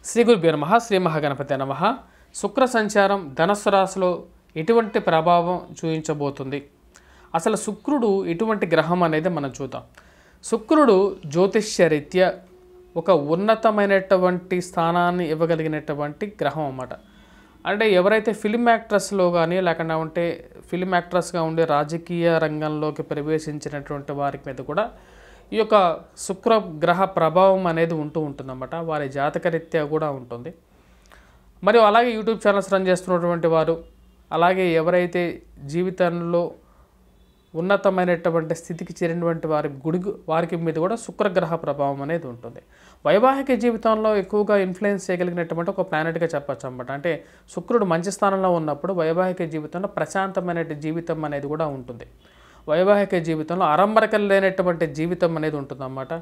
శ్రీ గురుభ్యో నమః. శ్రీ మహాగణపతే నమః. శుక్ర సంచారం ధనస్సు రాశిలో ఎటువంటి ప్రభావం చూపించబోతుంది, అసలు శుక్రుడు ఎటువంటి గ్రహం అనేది మనం చూద్దాం. శుక్రుడు జ్యోతిష్యరీత్యా ఒక ఉన్నతమైనటువంటి స్థానాన్ని ఇవ్వగలిగినటువంటి గ్రహం అన్నమాట. అంటే ఎవరైతే ఫిల్మ్ యాక్ట్రెస్లో కానీ లేకుండా ఉంటే ఫిల్మ్ యాక్ట్రెస్గా ఉండే రాజకీయ రంగంలోకి ప్రవేశించినటువంటి వారి మీద కూడా ఈ యొక్క శుక్ర గ్రహ ప్రభావం అనేది ఉంటుందన్నమాట. వారి జాతకరీత్యా కూడా ఉంటుంది. మరియు అలాగే యూట్యూబ్ ఛానల్స్ రన్ చేస్తున్నటువంటి వారు, అలాగే ఎవరైతే జీవితంలో ఉన్నతమైనటువంటి స్థితికి చేరినటువంటి వారికి మీద కూడా శుక్రగ్రహ ప్రభావం అనేది ఉంటుంది. వైవాహిక జీవితంలో ఎక్కువగా ఇన్ఫ్లుయెన్స్ చేయగలిగినటువంటి ఒక ప్లానెట్గా చెప్పచ్చు అన్నమాట. అంటే శుక్రుడు మంచి స్థానంలో ఉన్నప్పుడు వైవాహిక జీవితంలో ప్రశాంతమైన జీవితం అనేది కూడా ఉంటుంది. వైవాహిక జీవితంలో అరంబరకలు లేనటువంటి జీవితం అనేది ఉంటుందన్నమాట.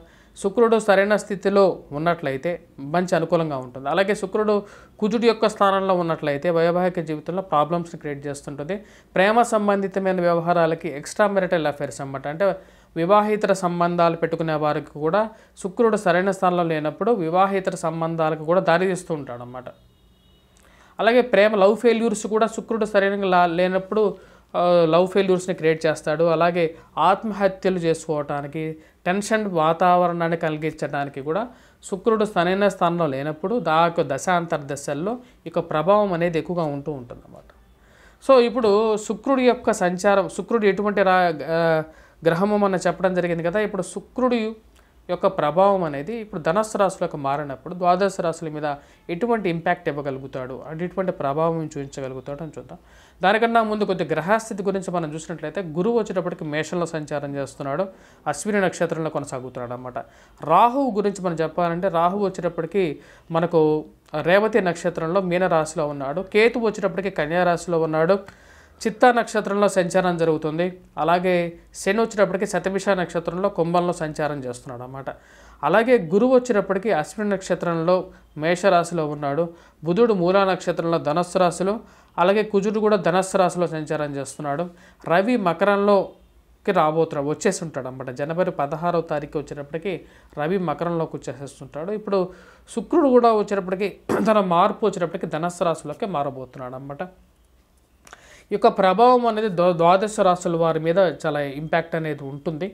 శుక్రుడు సరైన స్థితిలో ఉన్నట్లయితే మంచి అనుకూలంగా ఉంటుంది. అలాగే శుక్రుడు కుజుడి యొక్క స్థానంలో ఉన్నట్లయితే వైవాహిక జీవితంలో ప్రాబ్లమ్స్ని క్రియేట్ చేస్తుంటుంది. ప్రేమ సంబంధితమైన వ్యవహారాలకి ఎక్స్ట్రా మ్యారిటల్ అఫైర్స్ అన్నమాట. అంటే వివాహేతర సంబంధాలు పెట్టుకునే వారికి కూడా శుక్రుడు సరైన స్థానంలో లేనప్పుడు వివాహేతర సంబంధాలకు కూడా దారితీస్తూ ఉంటాడు అన్నమాట. అలాగే లవ్ ఫెయిల్యూర్స్ కూడా శుక్రుడు సరైన లేనప్పుడు లవ్ ఫెయిల్యూర్స్ని క్రియేట్ చేస్తాడు. అలాగే ఆత్మహత్యలు చేసుకోవటానికి, టెన్షన్ వాతావరణాన్ని కలిగించడానికి కూడా శుక్రుడు సరైన స్థానంలో లేనప్పుడు దశాంతర్దశల్లో ఇక ప్రభావం అనేది ఎక్కువగా ఉంటుందన్నమాట. సో ఇప్పుడు శుక్రుడి యొక్క సంచారం, శుక్రుడు ఎటువంటి గ్రహము మనం చెప్పడం జరిగింది కదా. ఇప్పుడు శుక్రుడి యొక్క ప్రభావం అనేది ఇప్పుడు ధనస్సు రాశులకు మారినప్పుడు ద్వాదశ రాశుల మీద ఎటువంటి ఇంపాక్ట్ ఇవ్వగలుగుతాడు, అంటే ఎటువంటి ప్రభావం చూపించగలుగుతాడు అని చూద్దాం. దానికన్నా ముందు కొద్ది గ్రహస్థితి గురించి మనం చూసినట్లయితే గురువు వచ్చేటప్పటికి మేషంలో సంచారం చేస్తున్నాడు, అశ్విని నక్షత్రంలో కొనసాగుతున్నాడు అన్నమాట. రాహువు గురించి మనం చెప్పాలంటే రాహువు వచ్చేటప్పటికి మనకు రేవతి నక్షత్రంలో మీనరాశిలో ఉన్నాడు, కేతు వచ్చేటప్పటికి కన్యారాశిలో ఉన్నాడు, చిత్తా నక్షత్రంలో సంచారం జరుగుతుంది. అలాగే శని వచ్చేటప్పటికి శతభిష నక్షత్రంలో కుంభంలో సంచారం చేస్తున్నాడు అన్నమాట. అలాగే గురువు వచ్చేటప్పటికి అశ్విని నక్షత్రంలో మేషరాశిలో ఉన్నాడు, బుధుడు మూలా నక్షత్రంలో ధనస్సు రాశిలో, అలాగే కుజుడు కూడా ధనస్సు రాశిలో సంచారం చేస్తున్నాడు. రవి మకరంలోకి వచ్చేసి ఉంటాడు అన్నమాట. జనవరి 16వ తారీఖు వచ్చేటప్పటికి రవి మకరంలోకి వచ్చేసేస్తుంటాడు. ఇప్పుడు శుక్రుడు కూడా వచ్చేటప్పటికి తన మార్పు వచ్చేటప్పటికి ధనస్సు రాశిలోకి మారబోతున్నాడు అన్నమాట. ఈ యొక్క ప్రభావం అనేది ద్వాదశ రాశుల వారి మీద చాలా ఇంపాక్ట్ అనేది ఉంటుంది.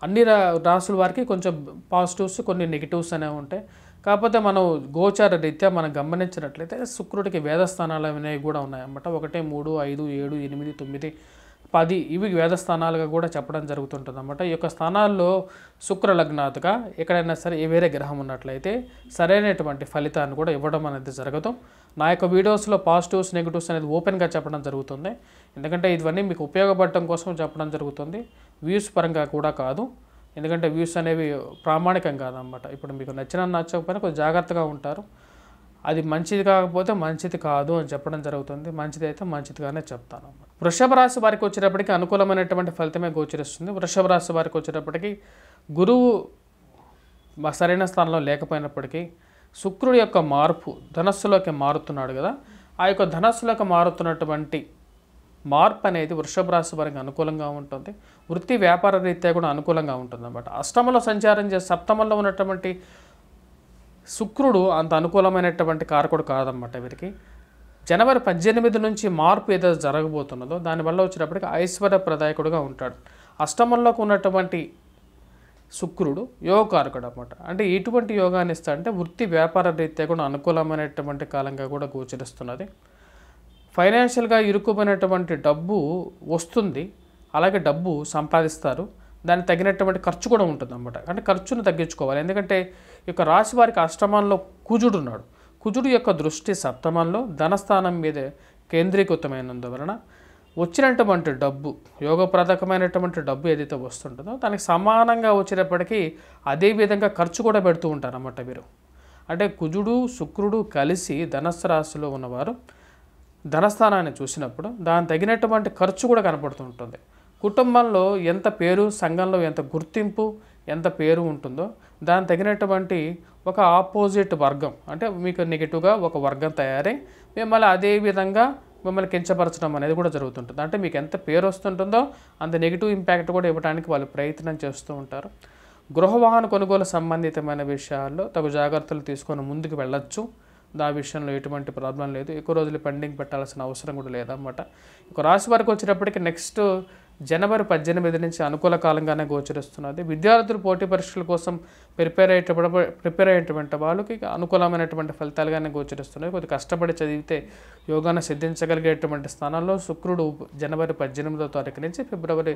అన్ని రాశుల వారికి కొంచెం పాజిటివ్స్, కొన్ని నెగిటివ్స్ అనేవి ఉంటాయి. కాకపోతే మనం గోచార రీత్యా మనం గమనించినట్లయితే శుక్రుడికి వేదస్థానాలు అనేవి కూడా ఉన్నాయన్నమాట. 1, 3, 5, 7, 8, 9, 10 ఇవి వేదస్థానాలుగా కూడా చెప్పడం జరుగుతుంటుంది అన్నమాట. ఈ యొక్క స్థానాల్లో శుక్ర లగ్నాతుగా ఎక్కడైనా సరే వేరే గ్రహం ఉన్నట్లయితే సరైనటువంటి ఫలితాన్ని కూడా ఇవ్వడం అనేది జరగదు. నా యొక్క వీడియోస్లో పాజిటివ్స్, నెగిటివ్స్ అనేది ఓపెన్గా చెప్పడం జరుగుతుంది. ఎందుకంటే ఇవన్నీ మీకు ఉపయోగపడటం కోసం చెప్పడం జరుగుతుంది, వ్యూస్ పరంగా కూడా కాదు. ఎందుకంటే వ్యూస్ అనేవి ప్రామాణికం కాదన్నమాట. ఇప్పుడు మీకు నచ్చకపోయినా కొంచెం జాగ్రత్తగా ఉంటారు. అది మంచిది కాకపోతే మంచిది కాదు అని చెప్పడం జరుగుతుంది. మంచిది అయితే మంచిదిగానే చెప్తాను. వృషభ రాశి వారికి వచ్చేటప్పటికి అనుకూలమైనటువంటి ఫలితమే గోచరిస్తుంది. వృషభ రాశి వారికి వచ్చేటప్పటికి గురువు సరైన స్థానంలో లేకపోయినప్పటికీ శుక్రుడి యొక్క మార్పు ధనస్సులోకి మారుతున్నాడు కదా. ఆ యొక్క ధనస్సులోకి మారుతున్నటువంటి మార్పు అనేది వృషభ రాశి వారికి అనుకూలంగా ఉంటుంది. వృత్తి వ్యాపార రీత్యా కూడా అనుకూలంగా ఉంటుంది అన్నమాట. అష్టమంలో సంచారం చేసి సప్తమంలో ఉన్నటువంటి శుక్రుడు అంత అనుకూలమైనటువంటి కారకుడు కాదన్నమాట వీరికి. జనవరి 18 నుంచి మార్పు ఏదైతే జరగబోతున్నదో దానివల్ల వచ్చేటప్పటికి ఐశ్వర్యప్రదాయకుడుగా ఉంటాడు. అష్టమంలోకి ఉన్నటువంటి శుక్రుడు యోగకారకుడు అన్నమాట. అంటే ఎటువంటి యోగాన్ని ఇస్తాడంటే వృత్తి వ్యాపార రీత్యా కూడా అనుకూలమైనటువంటి కాలంగా కూడా గోచరిస్తున్నది. ఫైనాన్షియల్గా ఇరుక్కుపోయినటువంటి డబ్బు వస్తుంది, అలాగే డబ్బు సంపాదిస్తారు. దానికి తగినటువంటి ఖర్చు కూడా ఉంటుంది అన్నమాట. అంటే ఖర్చును తగ్గించుకోవాలి. ఎందుకంటే ఈ యొక్క రాశి వారికి అష్టమంలో కుజుడు ఉన్నాడు. కుజుడు యొక్క దృష్టి సప్తమంలో ధనస్థానం మీద కేంద్రీకృతమైనందువలన వచ్చినటువంటి డబ్బు, యోగప్రదకమైనటువంటి డబ్బు ఏదైతే వస్తుంటుందో దానికి సమానంగా వచ్చేటప్పటికీ అదేవిధంగా ఖర్చు కూడా పెడుతూ ఉంటారు అన్నమాట వీరు. అంటే కుజుడు శుక్రుడు కలిసి ధనస్సు రాశిలో ఉన్నవారు ధనస్థానాన్ని చూసినప్పుడు దానికి తగినటువంటి ఖర్చు కూడా కనపడుతూ ఉంటుంది. కుటుంబంలో ఎంత పేరు, సంఘంలో ఎంత గుర్తింపు, ఎంత పేరు ఉంటుందో దానికి తగినటువంటి ఒక ఆపోజిట్ వర్గం, అంటే మీకు నెగిటివ్గా ఒక వర్గం తయారై మిమ్మల్ని అదే విధంగా మిమ్మల్ని కించపరచడం అనేది కూడా జరుగుతుంటుంది. అంటే మీకు ఎంత పేరు వస్తుంటుందో అంత నెగిటివ్ ఇంపాక్ట్ కూడా ఇవ్వడానికి వాళ్ళు ప్రయత్నం చేస్తూ ఉంటారు. గృహ వాహన కొనుగోలు సంబంధితమైన విషయాల్లో తగు జాగ్రత్తలు తీసుకొని ముందుకు వెళ్ళొచ్చు. ఆ విషయంలో ఎటువంటి ప్రాబ్లం లేదు. ఎక్కువ రోజులు పెండింగ్ పెట్టాల్సిన అవసరం కూడా లేదన్నమాట. ఇక రాశి వారికి వచ్చేటప్పటికి నెక్స్ట్ జనవరి 18 నుంచి అనుకూల కాలంగానే గోచరిస్తున్నది. విద్యార్థులు పోటీ పరీక్షల కోసం ప్రిపేర్ అయ్యేటువంటి వాళ్ళకి అనుకూలమైనటువంటి ఫలితాలుగానే గోచరిస్తున్నాయి. కొద్దిగా కష్టపడి చదివితే యోగాన్ని సిద్ధించగలిగేటువంటి స్థానాల్లో శుక్రుడు జనవరి 18వ తారీఖు నుంచి ఫిబ్రవరి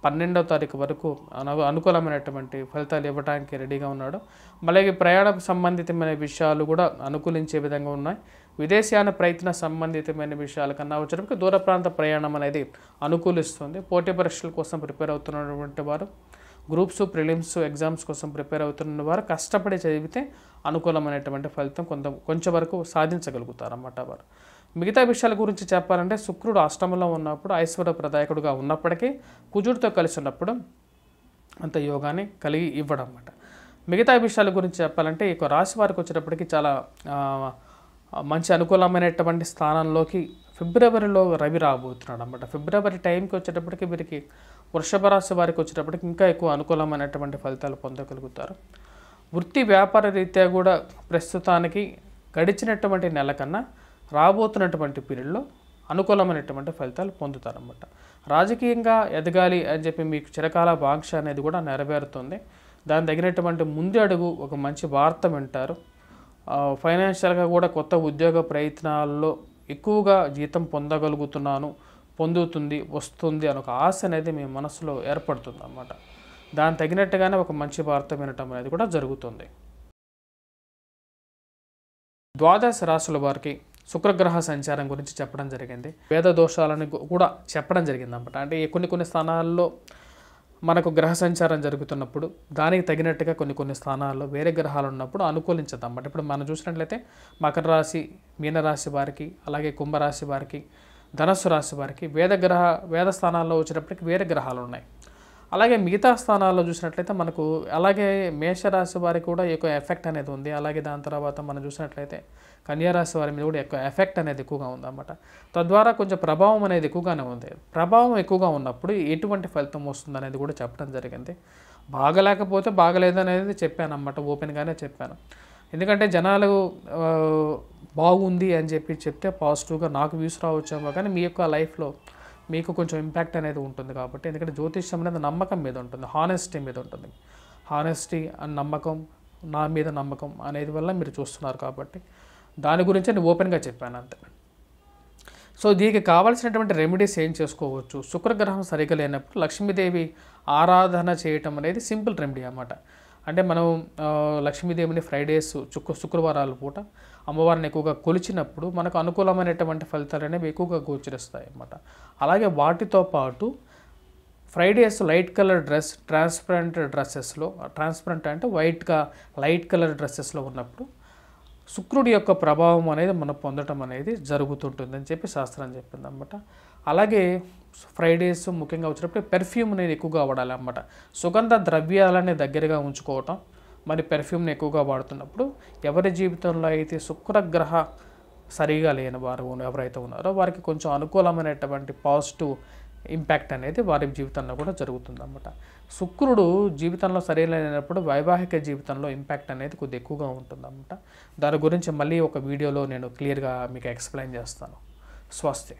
12వ తారీఖు వరకు అనుకూలమైనటువంటి ఫలితాలు ఇవ్వడానికి రెడీగా ఉన్నాడు. అలాగే ప్రయాణ సంబంధితమైన విషయాలు కూడా అనుకూలించే విధంగా ఉన్నాయి. విదేశీయాన ప్రయత్న సంబంధితమైన విషయాల కన్నా వచ్చేటప్పటికి దూర ప్రాంత ప్రయాణం అనేది అనుకూలిస్తుంది. పోటీ పరీక్షల కోసం ప్రిపేర్ అవుతున్నటువంటి వారు, గ్రూప్స్, ప్రిలిమ్స్ ఎగ్జామ్స్ కోసం ప్రిపేర్ అవుతున్న వారు కష్టపడి చదివితే అనుకూలమైనటువంటి ఫలితం కొంచెం వరకు సాధించగలుగుతారు అన్నమాట వారు. మిగతా విషయాల గురించి చెప్పాలంటే శుక్రుడు అష్టమంలో ఉన్నప్పుడు ఐశ్వర్యప్రదాయకుడుగా ఉన్నప్పటికీ కుజుడితో కలిసి ఉన్నప్పుడు అంత యోగాన్ని కలిగి ఇవ్వడం అన్నమాట. మిగతా విషయాల గురించి చెప్పాలంటే ఇక రాశి వారికి వచ్చేటప్పటికి చాలా మంచి అనుకూలమైనటువంటి స్థానంలోకి ఫిబ్రవరిలో రవి రాబోతున్నాడు అన్నమాట. ఫిబ్రవరి టైంకి వచ్చేటప్పటికి వీరికి వృషభ రాశి వారికి వచ్చేటప్పటికి ఇంకా ఎక్కువ అనుకూలమైనటువంటి ఫలితాలు పొందగలుగుతారు. వృత్తి వ్యాపార రీత్యా కూడా ప్రస్తుతానికి గడిచినటువంటి నెల కన్నా రాబోతున్నటువంటి పీరియడ్లో అనుకూలమైనటువంటి ఫలితాలు పొందుతారన్నమాట. రాజకీయంగా ఎదగాలి అని చెప్పి మీకు చిరకాల వాంఛ అనేది కూడా నెరవేరుతుంది. దాని తగినటువంటి ముందు అడుగు ఒక మంచి వార్త వింటారు. ఫైనాన్షియల్గా కూడా కొత్త ఉద్యోగ ప్రయత్నాల్లో ఎక్కువగా జీతం వస్తుంది అని ఒక ఆశ అనేది మీ మనసులో ఏర్పడుతుంది అన్నమాట. దాని తగినట్టుగానే ఒక మంచి వార్త వినటం అనేది కూడా జరుగుతుంది. ద్వాదశ రాశుల వారికి శుక్రగ్రహ సంచారం గురించి చెప్పడం జరిగింది. వేద దోషాలను కూడా చెప్పడం జరిగింది అన్నమాట. అంటే కొన్ని స్థానాల్లో మనకు గ్రహ సంచారం జరుగుతున్నప్పుడు దానికి తగినట్టుగా కొన్ని స్థానాల్లో వేరే గ్రహాలు ఉన్నప్పుడు అనుకూలించదు అన్నమాట. ఇప్పుడు మనం చూసినట్లయితే మకర రాశి, మీనరాశి వారికి, అలాగే కుంభరాశి వారికి, ధనస్సు రాశి వారికి వేద స్థానాల్లో వచ్చేటప్పటికి వేరే గ్రహాలు ఉన్నాయి. అలాగే మిగతా స్థానాల్లో చూసినట్లయితే మనకు అలాగే మేషరాశి వారికి కూడా ఎక్కువ ఎఫెక్ట్ అనేది ఉంది. అలాగే దాని తర్వాత మనం చూసినట్లయితే కన్యారాశి వారి మీద కూడా ఎక్కువ ఎఫెక్ట్ అనేది ఎక్కువగా ఉందన్నమాట. తద్వారా కొంచెం ప్రభావం అనేది ఎక్కువగానే ఉంది. ప్రభావం ఎక్కువగా ఉన్నప్పుడు ఎటువంటి ఫలితం వస్తుంది అనేది కూడా చెప్పడం జరిగింది. బాగలేకపోతే బాగలేదనేది చెప్పాను అన్నమాట, ఓపెన్గానే చెప్పాను. ఎందుకంటే జనాలు బాగుంది అని చెప్తే పాజిటివ్గా నాకు వ్యూస్ రావచ్చేమో, కానీ మీ యొక్క లైఫ్లో మీకు కొంచెం ఇంపాక్ట్ అనేది ఉంటుంది కాబట్టి. ఎందుకంటే జ్యోతిష్యం అనేది నమ్మకం మీద ఉంటుంది, హానెస్టీ మీద ఉంటుంది. హానెస్టీ అండ్ నమ్మకం, నా మీద నమ్మకం అనేది వల్ల మీరు చూస్తున్నారు కాబట్టి దాని గురించి నేను ఓపెన్గా చెప్పాను అంతే. సో దీనికి కావాల్సినటువంటి రెమెడీస్ ఏం చేసుకోవచ్చు? శుక్రగ్రహం సరిగా లేనప్పుడు లక్ష్మీదేవి ఆరాధన చేయటం అనేది సింపుల్ రెమెడీ అన్నమాట. అంటే మనం లక్ష్మీదేవిని ఫ్రైడేస్, శుక్రవారాల పూట అమ్మవారిని ఎక్కువగా కొలిచినప్పుడు మనకు అనుకూలమైనటువంటి ఫలితాలు అనేవి ఎక్కువగా గోచరిస్తాయి అన్నమాట. అలాగే వాటితో పాటు Fridays light colour dress, transparent అంటే వైట్గా లైట్ కలర్ డ్రెస్సెస్లో ఉన్నప్పుడు శుక్రుడి యొక్క ప్రభావం అనేది మనం పొందటం అనేది జరుగుతుంటుందని చెప్పి శాస్త్రం చెప్పింది అన్నమాట. అలాగే ఫ్రైడేస్ ముఖ్యంగా వచ్చినప్పుడు పెర్ఫ్యూమ్ అనేది ఎక్కువగా వాడాలి అన్నమాట. సుగంధ ద్రవ్యాలని దగ్గరగా ఉంచుకోవటం, మరి పెర్ఫ్యూమ్ని ఎక్కువగా వాడుతున్నప్పుడు ఎవరి జీవితంలో అయితే శుక్రగ్రహ సరిగా లేని వారు ఎవరైతే ఉన్నారో వారికి కొంచెం అనుకూలమైనటువంటి పాజిటివ్ ఇంపాక్ట్ అనేది వారి జీవితంలో కూడా జరుగుతుందన్నమాట. శుక్రుడు జీవితంలో సరైనప్పుడు వైవాహిక జీవితంలో ఇంపాక్ట్ అనేది కొద్దిగా ఎక్కువగా ఉంటుందన్నమాట. దాని గురించి మళ్ళీ ఒక వీడియోలో నేను క్లియర్గా మీకు ఎక్స్ప్లెయిన్ చేస్తాను. స్వస్తి.